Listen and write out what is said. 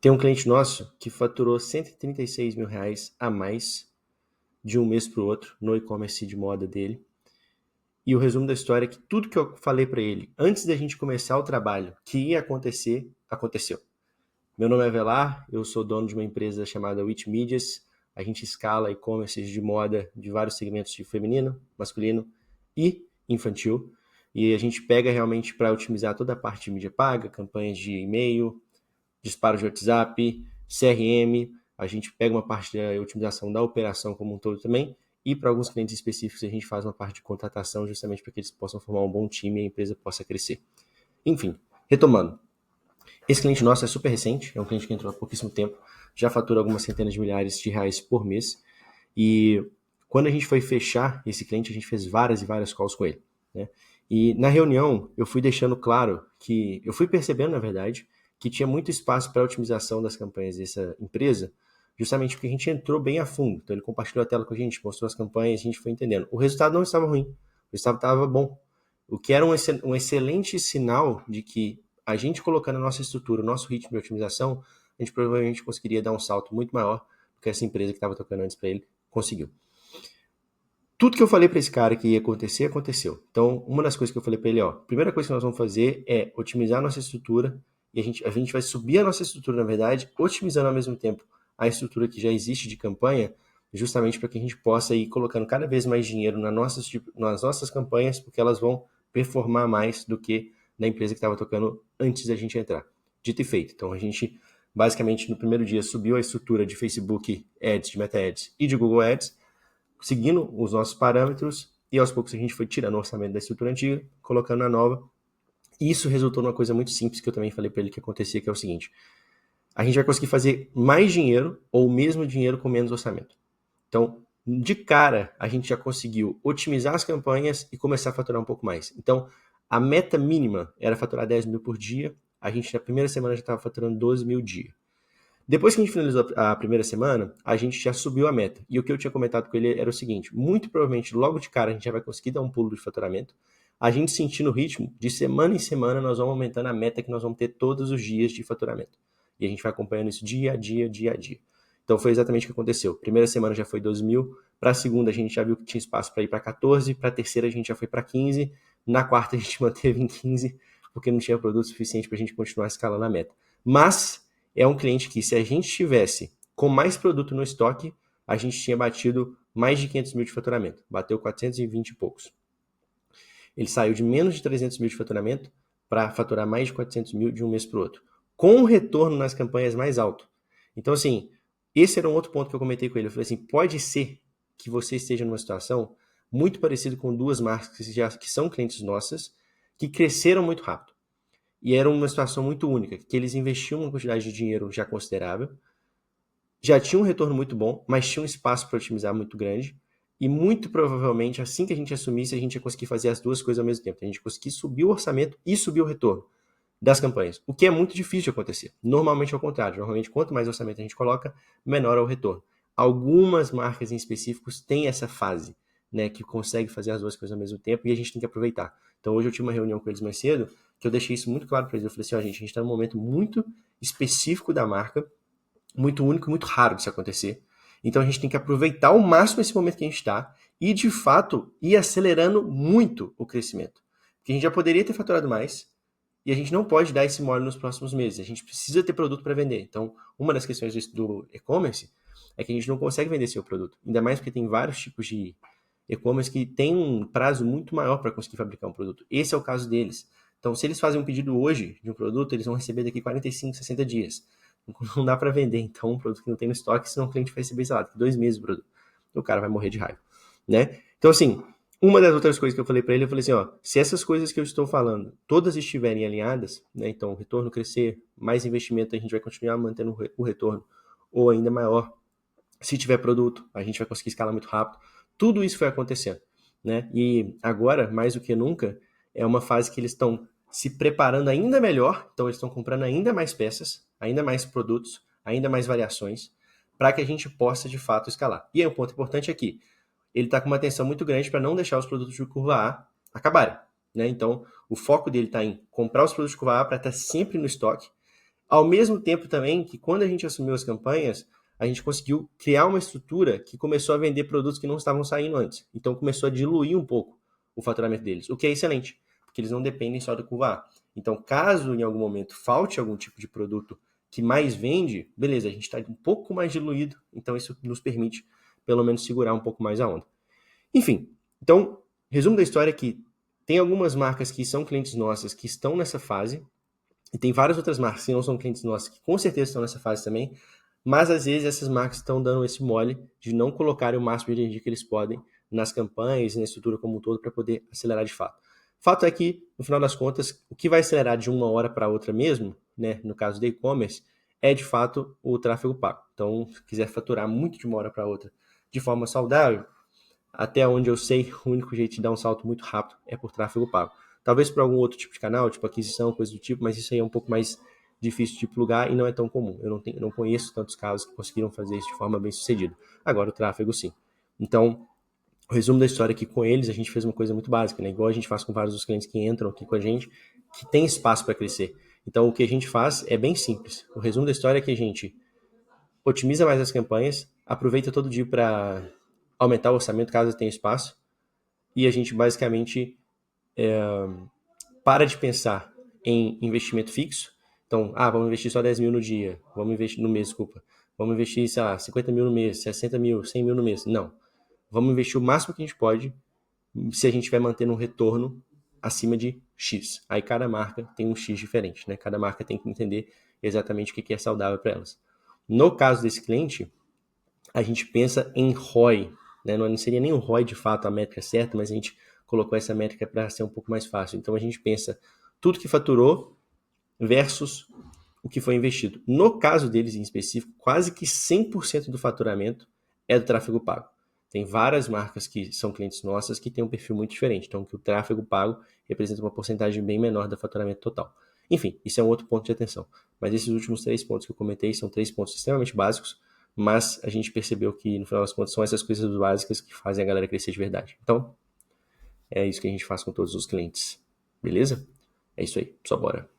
Tem um cliente nosso que faturou R$ 136 mil a mais de um mês para o outro no e-commerce de moda dele. E o resumo da história é que tudo que eu falei para ele antes da gente começar o trabalho que ia acontecer, aconteceu. Meu nome é Velar, eu sou dono de uma empresa chamada Witch Medias. A gente escala e-commerces de moda de vários segmentos de feminino, masculino e infantil. E a gente pega realmente para otimizar toda a parte de mídia paga, campanhas de e-mail, disparos de WhatsApp, CRM. A gente pega uma parte da otimização da operação como um todo também. E para alguns clientes específicos a gente faz uma parte de contratação justamente para que eles possam formar um bom time e a empresa possa crescer. Enfim, retomando. Esse cliente nosso é super recente, é um cliente que entrou há pouquíssimo tempo, já fatura algumas centenas de milhares de reais por mês. E quando a gente foi fechar esse cliente, a gente fez várias e várias calls com ele, né? E na reunião eu fui deixando claro que, eu fui percebendo, na verdade, que tinha muito espaço para otimização das campanhas dessa empresa, justamente porque a gente entrou bem a fundo. Então ele compartilhou a tela com a gente, mostrou as campanhas, a gente foi entendendo. O resultado não estava ruim, o resultado estava bom. O que era um excelente sinal de que a gente colocando a nossa estrutura, o nosso ritmo de otimização, a gente provavelmente conseguiria dar um salto muito maior do que essa empresa que estava tocando antes para ele conseguiu. Tudo que eu falei para esse cara que ia acontecer, aconteceu. Então, uma das coisas que eu falei para ele, ó, a primeira coisa que nós vamos fazer é otimizar a nossa estrutura, e a gente vai subir a nossa estrutura, na verdade, otimizando ao mesmo tempo a estrutura que já existe de campanha, justamente para que a gente possa ir colocando cada vez mais dinheiro nas nossas campanhas, porque elas vão performar mais do que na empresa que estava tocando antes da gente entrar. Dito e feito. Então, a gente, basicamente, no primeiro dia, subiu a estrutura de Facebook Ads, de Meta Ads e de Google Ads, seguindo os nossos parâmetros, e aos poucos a gente foi tirando o orçamento da estrutura antiga, colocando na nova. E isso resultou numa coisa muito simples que eu também falei para ele que acontecia, que é o seguinte: a gente vai conseguir fazer mais dinheiro ou o mesmo dinheiro com menos orçamento. Então, de cara, a gente já conseguiu otimizar as campanhas e começar a faturar um pouco mais. Então, a meta mínima era faturar 10 mil por dia, a gente na primeira semana já estava faturando 12 mil dia. Depois que a gente finalizou a primeira semana, a gente já subiu a meta. E o que eu tinha comentado com ele era o seguinte: muito provavelmente, logo de cara, a gente já vai conseguir dar um pulo de faturamento. A gente sentindo o ritmo, de semana em semana, nós vamos aumentando a meta que nós vamos ter todos os dias de faturamento. E a gente vai acompanhando isso dia a dia, dia a dia. Então foi exatamente o que aconteceu. Primeira semana já foi 12 mil, para a segunda a gente já viu que tinha espaço para ir para 14, para a terceira a gente já foi para 15, na quarta a gente manteve em 15, porque não tinha produto suficiente para a gente continuar escalando a meta. Mas é um cliente que, se a gente tivesse com mais produto no estoque, a gente tinha batido mais de 500 mil de faturamento. Bateu 420 e poucos. Ele saiu de menos de 300 mil de faturamento para faturar mais de 400 mil de um mês para o outro, com um retorno nas campanhas mais alto. Então, assim, esse era um outro ponto que eu comentei com ele. Eu falei assim, pode ser que você esteja numa situação muito parecida com duas marcas que são clientes nossas, que cresceram muito rápido. E era uma situação muito única, que eles investiam uma quantidade de dinheiro já considerável, já tinha um retorno muito bom, mas tinha um espaço para otimizar muito grande, e muito provavelmente, assim que a gente assumisse, a gente ia conseguir fazer as duas coisas ao mesmo tempo. A gente ia conseguir subir o orçamento e subir o retorno das campanhas, o que é muito difícil de acontecer. Normalmente é o contrário. Normalmente, quanto mais orçamento a gente coloca, menor é o retorno. Algumas marcas em específicos têm essa fase, né, que consegue fazer as duas coisas ao mesmo tempo, e a gente tem que aproveitar. Então, hoje eu tive uma reunião com eles mais cedo, que eu deixei isso muito claro para eles. Eu falei assim, ó, gente, a gente está num momento muito específico da marca, muito único e muito raro de se acontecer. Então a gente tem que aproveitar ao máximo esse momento que a gente está e, de fato, ir acelerando muito o crescimento. Porque a gente já poderia ter faturado mais e a gente não pode dar esse mole nos próximos meses. A gente precisa ter produto para vender. Então, uma das questões do e-commerce é que a gente não consegue vender seu produto. Ainda mais porque tem vários tipos de e-commerce que tem um prazo muito maior para conseguir fabricar um produto. Esse é o caso deles. Então, se eles fazem um pedido hoje de um produto, eles vão receber daqui 45, 60 dias. Não dá para vender, então, um produto que não tem no estoque, senão o cliente vai receber, sei lá, 2 meses o produto. O cara vai morrer de raiva, né? Então, assim, uma das outras coisas que eu falei para ele, eu falei assim, ó, se essas coisas que eu estou falando, todas estiverem alinhadas, né, então, retorno crescer, mais investimento, a gente vai continuar mantendo o retorno, ou ainda maior, se tiver produto, a gente vai conseguir escalar muito rápido. Tudo isso foi acontecendo, né? E agora, mais do que nunca, é uma fase que eles estão se preparando ainda melhor, então eles estão comprando ainda mais peças, ainda mais produtos, ainda mais variações, para que a gente possa de fato escalar. E aí um ponto importante aqui, ele está com uma atenção muito grande para não deixar os produtos de curva A acabarem, né? Então o foco dele está em comprar os produtos de curva A para estar sempre no estoque, Ao mesmo tempo também que quando a gente assumiu as campanhas, a gente conseguiu criar uma estrutura que começou a vender produtos que não estavam saindo antes. Então começou a diluir um pouco o faturamento deles, o que é excelente, porque eles não dependem só da curva A. Então, caso em algum momento falte algum tipo de produto que mais vende, beleza, a gente está um pouco mais diluído, então isso nos permite pelo menos segurar um pouco mais a onda. Enfim, então, resumo da história é que tem algumas marcas que são clientes nossas que estão nessa fase, e tem várias outras marcas que não são clientes nossas que com certeza estão nessa fase também, mas às vezes essas marcas estão dando esse mole de não colocarem o máximo de energia que eles podem nas campanhas e na estrutura como um todo para poder acelerar de fato. Fato é que, no final das contas, o que vai acelerar de uma hora para outra mesmo, né, no caso do e-commerce, é de fato o tráfego pago. Então, se quiser faturar muito de uma hora para outra de forma saudável, até onde eu sei, o único jeito de dar um salto muito rápido é por tráfego pago. Talvez por algum outro tipo de canal, tipo aquisição, coisa do tipo, mas isso aí é um pouco mais difícil de plugar e não é tão comum. Eu não conheço tantos casos que conseguiram fazer isso de forma bem sucedida. Agora, o tráfego, sim. Então, o resumo da história é que com eles a gente fez uma coisa muito básica, né? Igual a gente faz com vários dos clientes que entram aqui com a gente, que tem espaço para crescer. Então, o que a gente faz é bem simples. O resumo da história é que a gente otimiza mais as campanhas, aproveita todo dia para aumentar o orçamento caso tenha espaço, e a gente basicamente para de pensar em investimento fixo. Então, vamos investir só 10 mil no dia, vamos investir no mês, desculpa. Vamos investir, sei lá, 50 mil no mês, 60 mil, 100 mil no mês. Não. Vamos investir o máximo que a gente pode se a gente vai manter um retorno acima de X. Aí cada marca tem um X diferente, né? Cada marca tem que entender exatamente o que é saudável para elas. No caso desse cliente, a gente pensa em ROI, né? Não seria nem o ROI de fato a métrica certa, mas a gente colocou essa métrica para ser um pouco mais fácil. Então a gente pensa tudo que faturou versus o que foi investido. No caso deles em específico, quase que 100% do faturamento é do tráfego pago. Tem várias marcas que são clientes nossas que têm um perfil muito diferente, então que o tráfego pago representa uma porcentagem bem menor do faturamento total. Enfim, isso é um outro ponto de atenção. Mas esses últimos 3 pontos que eu comentei são 3 pontos extremamente básicos, mas a gente percebeu que, no final das contas, são essas coisas básicas que fazem a galera crescer de verdade. Então, é isso que a gente faz com todos os clientes. Beleza? É isso aí, só bora.